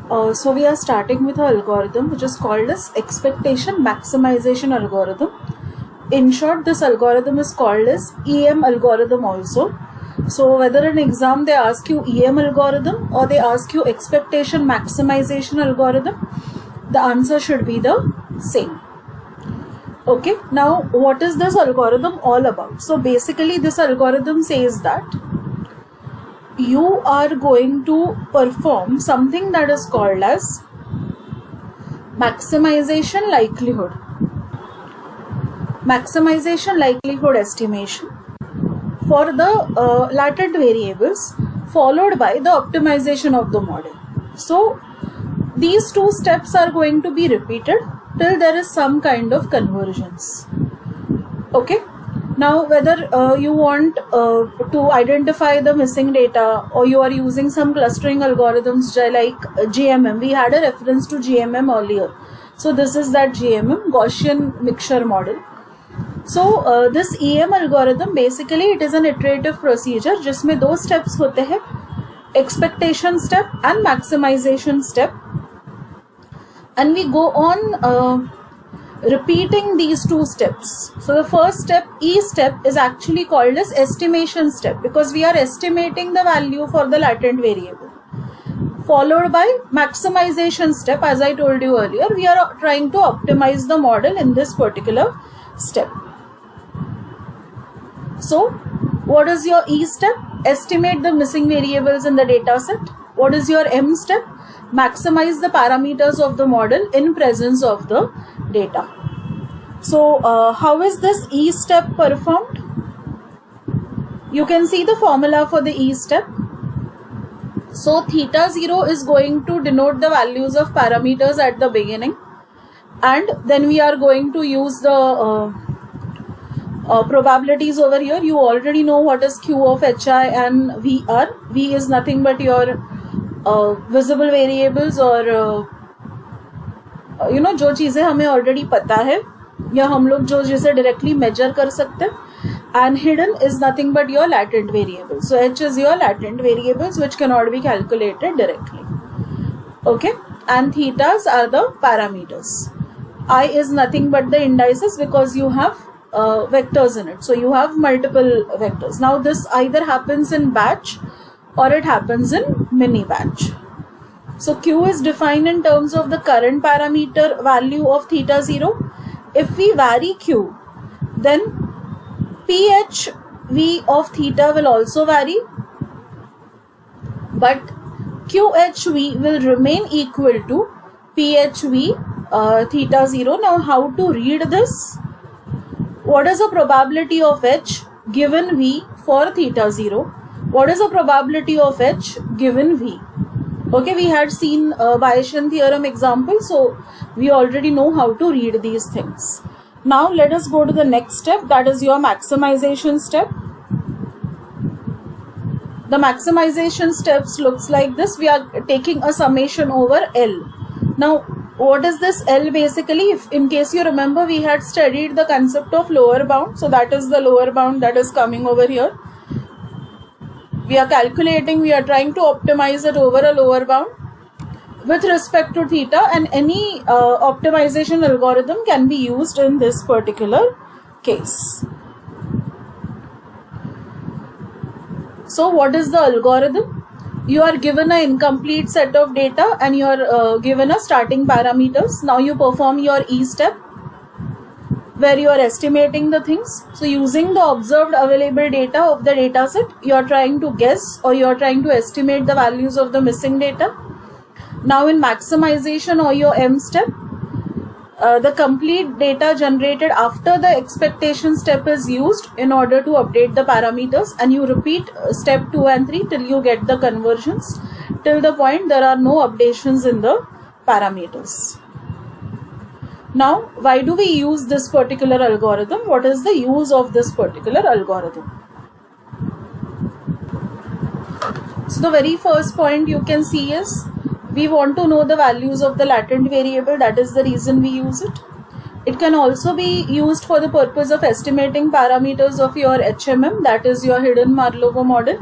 So we are starting with an algorithm which is called as expectation maximization algorithm. In short, this algorithm is called as EM algorithm also. So whether in exam they ask you EM algorithm or they ask you expectation maximization algorithm, the answer should be the same. Okay, now what is this algorithm all about? So basically this algorithm says that you are going to perform something that is called as maximization likelihood estimation for the latent variables, followed by the optimization of the model. So these two steps are going to be repeated till there is some kind of convergence. Okay. Now whether you want to identify the missing data, or you are using some clustering algorithms like GMM. We had a reference to GMM earlier. So this is that GMM, Gaussian mixture model. So this EM algorithm, basically it is an iterative procedure जिसमें दो steps होते हैं, expectation step and maximization step, and we go on repeating these two steps. So the first step, E step, is actually called as estimation step because we are estimating the value for the latent variable, followed by maximization step. As I told you earlier, we are trying to optimize the model in this particular step. So what is your E step? Estimate the missing variables in the data set. What is your M step? Maximize the parameters of the model in presence of the data. So how is this E step performed? You can see the formula for the E step. So theta 0 is going to denote the values of parameters at the beginning, and then we are going to use the probabilities over here. You already know what is Q of HI and VR. V is nothing but your visible variables, or जो चीज़ें हमें already पता है या हम लोग जो जिसे डायरेक्टली मेजर कर सकते हैं, and hidden is nothing but your latent variables. So H is your latent variables which cannot be calculated directly. Okay, and thetas are the parameters. I is nothing but the indices because you have vectors in it. So you have multiple vectors. Now this either happens in batch or it happens in mini batch. So Q is defined in terms of the current parameter value of theta 0. If we vary Q, then PHV of theta will also vary, but QHV will remain equal to PHV theta 0. Now how to read this? What is the probability of H given V for theta 0? What is the probability of H given V? Okay, we had seen Bayesian theorem example, so we already know how to read these things. Now let us go to the next step, that is your maximization step. The maximization steps looks like this. We are taking a summation over L. Now what is this L basically? If in case you remember, we had studied the concept of lower bound. So that is the lower bound that is coming over here. We are calculating, we are trying to optimize it over a lower bound with respect to theta, and any optimization algorithm can be used in this particular case. So what is the algorithm? You are given an incomplete set of data and you are given a starting parameters. Now you perform your E step where you are estimating the things. So using the observed available data of the data set, you are trying to guess or you are trying to estimate the values of the missing data. Now in maximization or your M step, the complete data generated after the expectation step is used in order to update the parameters, and you repeat step 2 and 3 till you get the convergence, till the point there are no updations in the parameters. Now, why do we use this particular algorithm? What is the use of this particular algorithm? So the very first point you can see is we want to know the values of the latent variable. That is the reason we use it. It can also be used for the purpose of estimating parameters of your HMM, that is your hidden Marlowe model.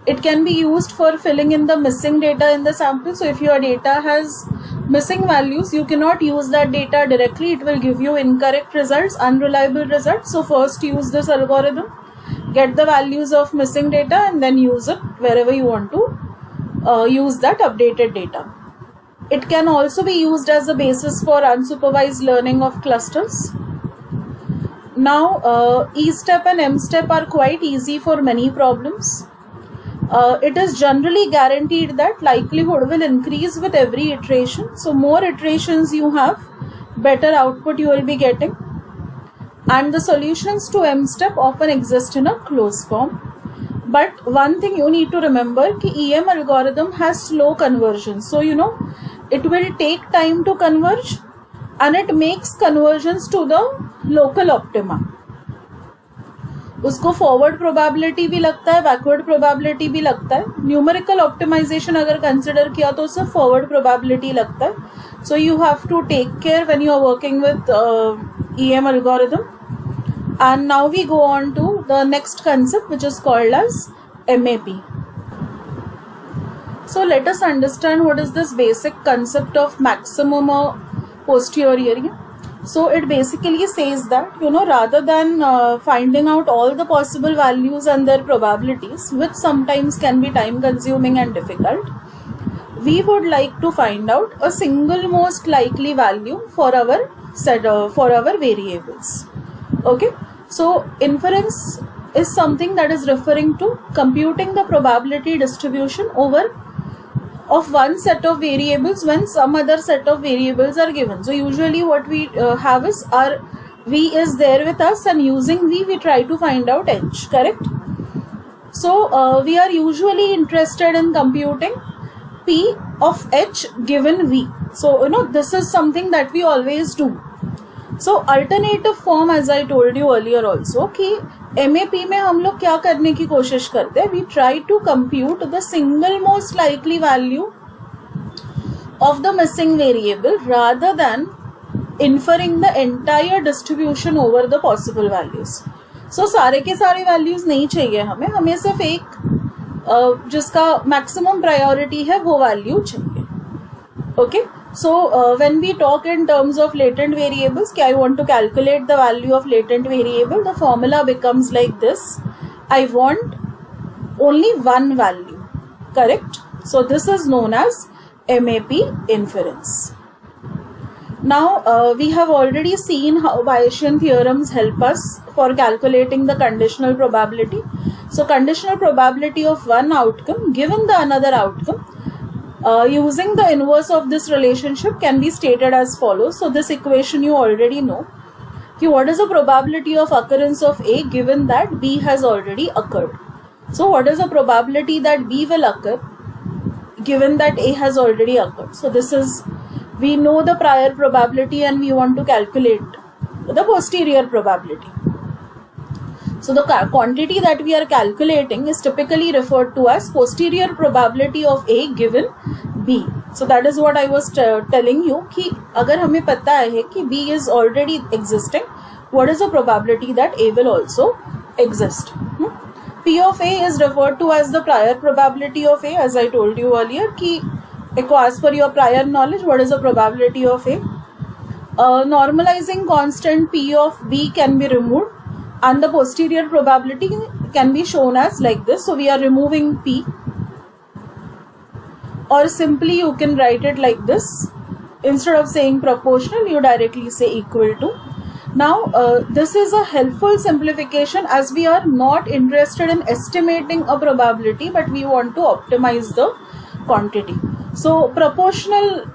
It can be used for filling in the missing data in the sample. So if your data has missing values, you cannot use that data directly. It will give you incorrect results, unreliable results. So first use this algorithm, get the values of missing data, and then use it wherever you want to use that updated data. It can also be used as a basis for unsupervised learning of clusters. Now, E step and M step are quite easy for many problems. It is generally guaranteed that likelihood will increase with every iteration. So more iterations you have, better output you will be getting. And the solutions to M step often exist in a closed form. But one thing you need to remember that EM algorithm has slow conversion. So it will take time to converge, and it makes conversions to the local optima. उसको forward probability भी लगता है, backward probability भी लगता है. Numerical optimization अगर consider किया तो उसे forward probability लगता है. So you have to take care when you are working with EM algorithm. And now we go on to the next concept, which is called as MAP. So let us understand what is this basic concept of maximum or posteriori. So it basically says that, rather than finding out all the possible values and their probabilities, which sometimes can be time consuming and difficult, we would like to find out a single most likely value for our variables. Okay, so inference is something that is referring to computing the probability distribution of one set of variables when some other set of variables are given. So usually what we have is our V is there with us, and using V we try to find out H, correct? So we are usually interested in computing P of H given V. So this is something that we always do. So alternative form, as I told you earlier also, कि MAP में हम लोग क्या करने की कोशिश करते हैं? We try to compute the single most likely value of the missing variable rather than inferring the entire distribution over the possible values. So सारे के सारे values नहीं चाहिए हमें सिर्फ एक जिसका maximum priority है वो value चाहिए. Okay? So when we talk in terms of latent variables, I want to calculate the value of latent variable, the formula becomes like this. I want only one value, correct? So this is known as MAP inference. Now we have already seen how Bayesian theorems help us for calculating the conditional probability. So conditional probability of one outcome given the another outcome, using the inverse of this relationship can be stated as follows. So this equation you already know. What is the probability of occurrence of A given that B has already occurred? So what is the probability that B will occur given that A has already occurred? So this is, we know the prior probability and we want to calculate the posterior probability. So the quantity that we are calculating is typically referred to as posterior probability of A given B. So that is what I was telling you कि अगर हमें पता है कि B is already existing, what is the probability that A will also exist? P of A is referred to as the prior probability of A, as I told you earlier कि as per your prior knowledge, what is the probability of A? Normalizing constant P of B can be removed, and the posterior probability can be shown as like this. So we are removing P, or simply you can write it like this. Instead of saying proportional, you directly say equal to. Now this is a helpful simplification as we are not interested in estimating a probability, but we want to optimize the quantity. So proportional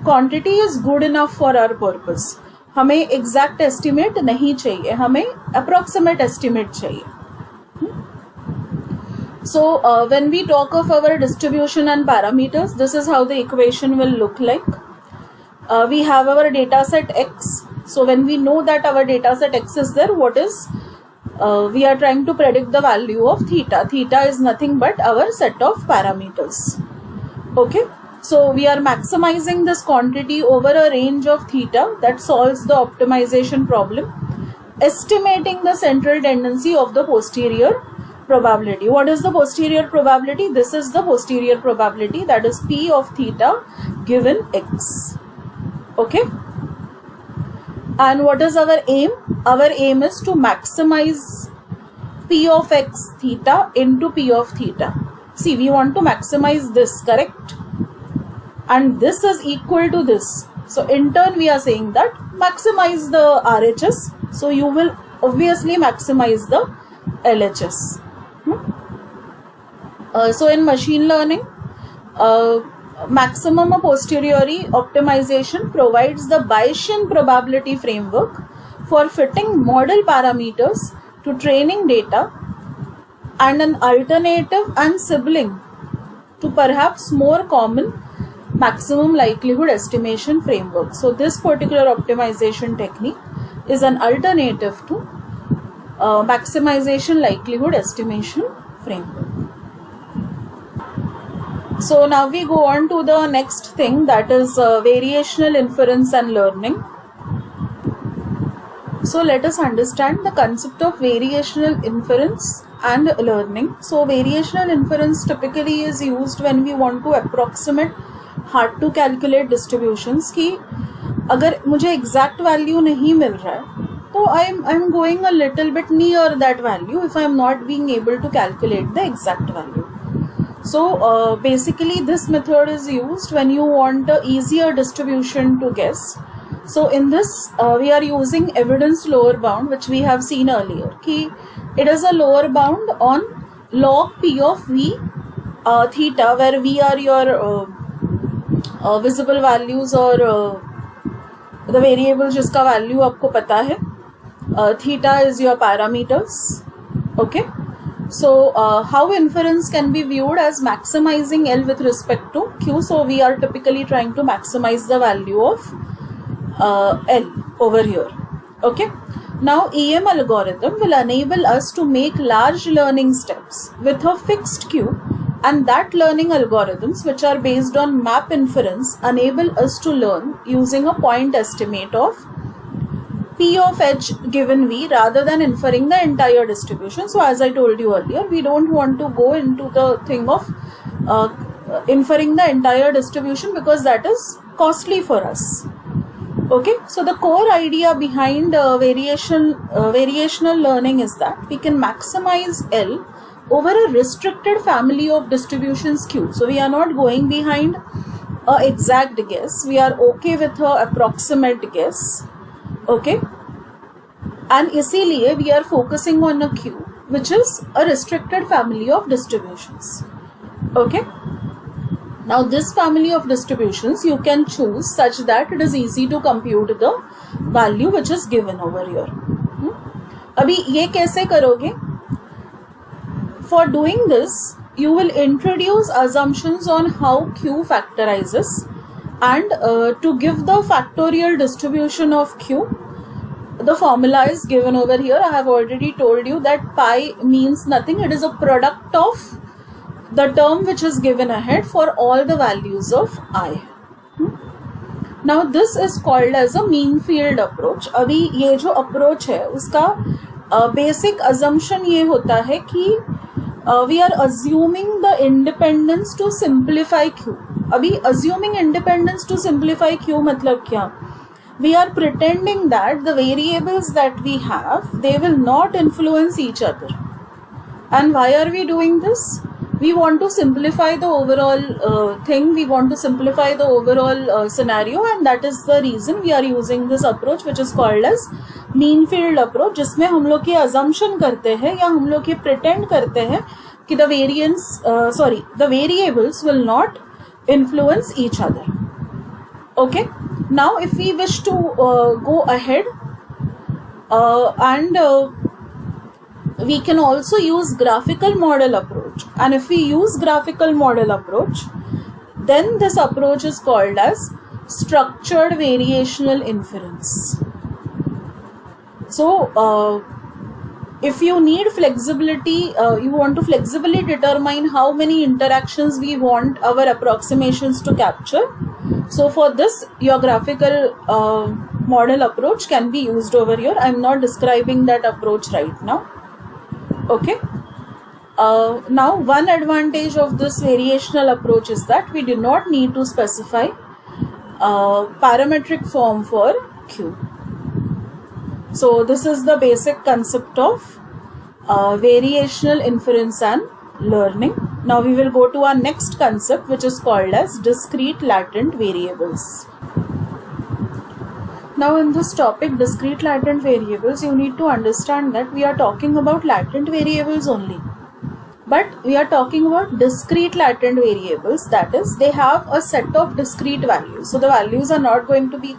quantity is good enough for our purpose. हमें exact estimate नहीं चाहिए, हमें approximate estimate चाहिए. So when we talk of our distribution and parameters, this is how the equation will look like. We have our data set X. So when we know that our data set X is there, what is we are trying to predict the value of theta. Theta is nothing but our set of parameters. Okay. So we are maximizing this quantity over a range of theta that solves the optimization problem, estimating the central tendency of the posterior probability. What is the posterior probability? This is the posterior probability, that is P of theta given X. Okay. And what is our aim? Our aim is to maximize P of X theta into P of theta. See, we want to maximize this, correct? And this is equal to this. So in turn we are saying that maximize the RHS. So you will obviously maximize the LHS. So in machine learning, maximum posteriori optimization provides the Bayesian probability framework for fitting model parameters to training data, and an alternative and sibling to perhaps more common maximum likelihood estimation framework. So this particular optimization technique is an alternative to maximization likelihood estimation framework. So now we go on to the next thing, that is variational inference and learning. So let us understand the concept of variational inference and learning. So variational inference typically is used when we want to approximate hard to calculate distributions कि अगर मुझे exact value नहीं मिल रहा है तो I'm going a little bit near that value if I'm not being able to calculate the exact value. So basically this method is used when you want a easier distribution to guess. So in this we are using evidence lower bound, which we have seen earlier. Ki it is a lower bound on log P of V theta, where V are your visible values or the variables जिसका value आपको पता है. Theta is your parameters. Okay. So how inference can be viewed as maximizing L with respect to Q. So we are typically trying to maximize the value of L over here. Okay. Now EM algorithm will enable us to make large learning steps with a fixed Q, and that learning algorithms which are based on map inference enable us to learn using a point estimate of P of H given V rather than inferring the entire distribution. So as I told you earlier, we don't want to go into the thing of inferring the entire distribution because that is costly for us. Okay, so the core idea behind variational learning is that we can maximize L over a restricted family of distributions Q. So we are not going behind an exact guess. We are okay with an approximate guess. Okay, and इसीलिए we are focusing on a Q, which is a restricted family of distributions. Okay. Now this family of distributions you can choose such that it is easy to compute the value which is given over here. अभी ये कैसे करोगे? For doing this, you will introduce assumptions on how Q factorizes, and to give the factorial distribution of Q, the formula is given over here. I have already told you that pi means nothing. It is a product of the term which is given ahead for all the values of I. Now this is called as a mean field approach. अभी ये जो approach है उसका basic assumption ये होता है कि we are assuming the independence to simplify Q. अभी assuming independence to simplify Q मतलब क्या? We are pretending that the variables that we have, they will not influence each other. And why are we doing this? We want to simplify the overall thing. We want to simplify the overall scenario, and that is the reason we are using this approach, which is called as mean field approach, जिसमें हम लोग ये assumption करते हैं या हम लोग ये pretend करते हैं कि the variables will not influence each other. Okay. Now if we wish to go ahead and we can also use graphical model approach, and if we use graphical model approach, then this approach is called as structured variational inference. So if you need flexibility, you want to flexibly determine how many interactions we want our approximations to capture. So for this, your graphical model approach can be used over here. I am not describing that approach right now. Okay. Now one advantage of this variational approach is that we do not need to specify parametric form for Q. So this is the basic concept of variational inference and learning. Now we will go to our next concept, which is called as discrete latent variables. Now in this topic, discrete latent variables, you need to understand that we are talking about latent variables only. But we are talking about discrete latent variables, that is, they have a set of discrete values. So the values are not going to be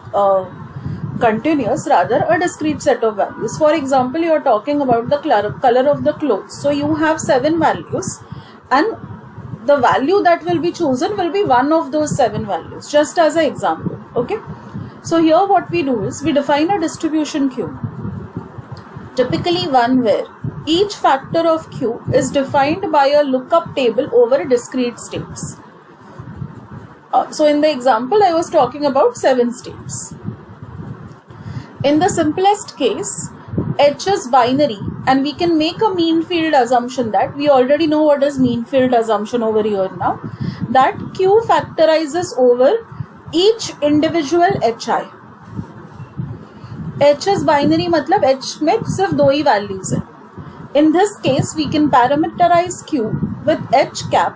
continuous, rather a discrete set of values. For example, you are talking about the color of the clothes. So you have 7 values, and the value that will be chosen will be one of those 7 values, just as an example. Okay. So here what we do is we define a distribution Q, typically one where each factor of Q is defined by a lookup table over discrete states. So in the example, I was talking about 7 states. In the simplest case, H is binary, and we can make a mean field assumption that we already know what is mean field assumption over here now, that Q factorizes over each individual HI. H is binary, matlab H में सिर्फ 2 ही values हैं. In this case, we can parameterize Q with H cap,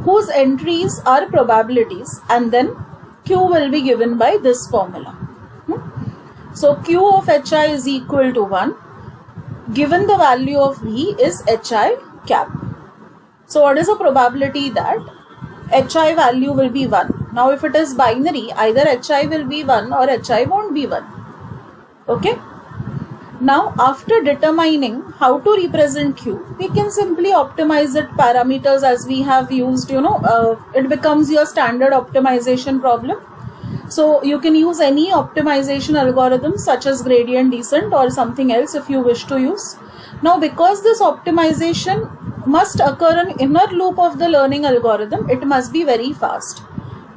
whose entries are probabilities, and then Q will be given by this formula. So Q of HI is equal to 1, given the value of V is HI cap. So what is the probability that HI value will be 1? Now if it is binary, either HI will be 1 or HI won't be 1. Okay. Now after determining how to represent Q, we can simply optimize it parameters as we have used, it becomes your standard optimization problem. So you can use any optimization algorithm such as gradient descent or something else if you wish to use. Now because this optimization must occur in inner loop of the learning algorithm, it must be very fast.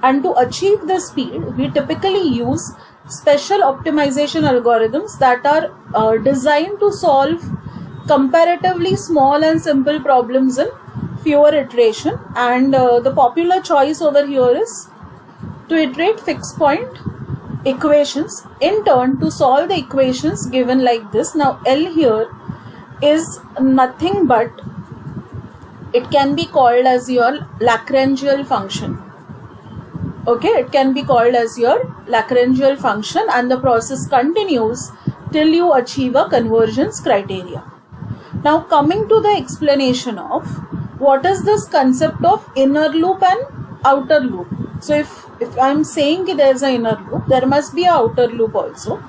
And to achieve this speed, we typically use special optimization algorithms that are designed to solve comparatively small and simple problems in fewer iteration. And the popular choice over here is to iterate fixed point equations in turn to solve the equations given like this. Now L here is nothing but, it can be called as your Lagrangian function. Okay, it can be called as your Lagrangian function, and the process continues till you achieve a convergence criteria. Now coming to the explanation of what is this concept of inner loop and outer loop. So if I am saying there is an inner loop, there must be an outer loop also.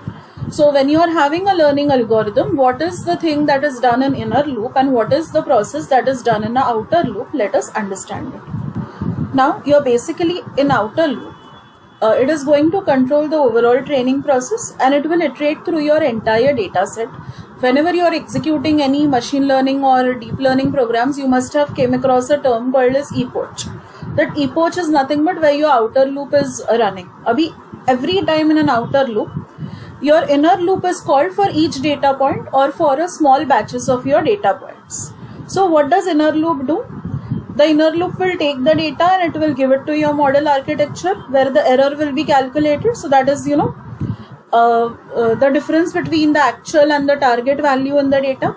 So when you are having a learning algorithm, what is the thing that is done in inner loop and what is the process that is done in the outer loop? Let us understand it. Now you are basically in outer loop. It is going to control the overall training process, and it will iterate through your entire data set. Whenever you are executing any machine learning or deep learning programs, you must have came across a term called as epoch. That epoch is nothing but where your outer loop is running. Every time in an outer loop, your inner loop is called for each data point or for a small batches of your data points. So what does inner loop do? The inner loop will take the data and it will give it to your model architecture where the error will be calculated. So that is, the difference between the actual and the target value in the data.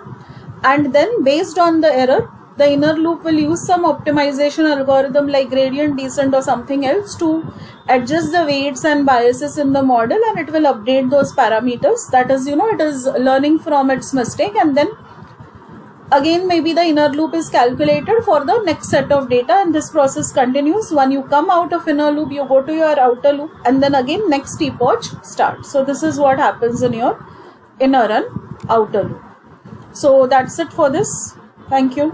And then based on the error, the inner loop will use some optimization algorithm like gradient descent or something else to adjust the weights and biases in the model, and it will update those parameters. That is, it is learning from its mistake, and then again maybe the inner loop is calculated for the next set of data, and this process continues. When you come out of inner loop, you go to your outer loop, and then again next epoch starts. So this is what happens in your inner and outer loop. So that's it for this. Thank you.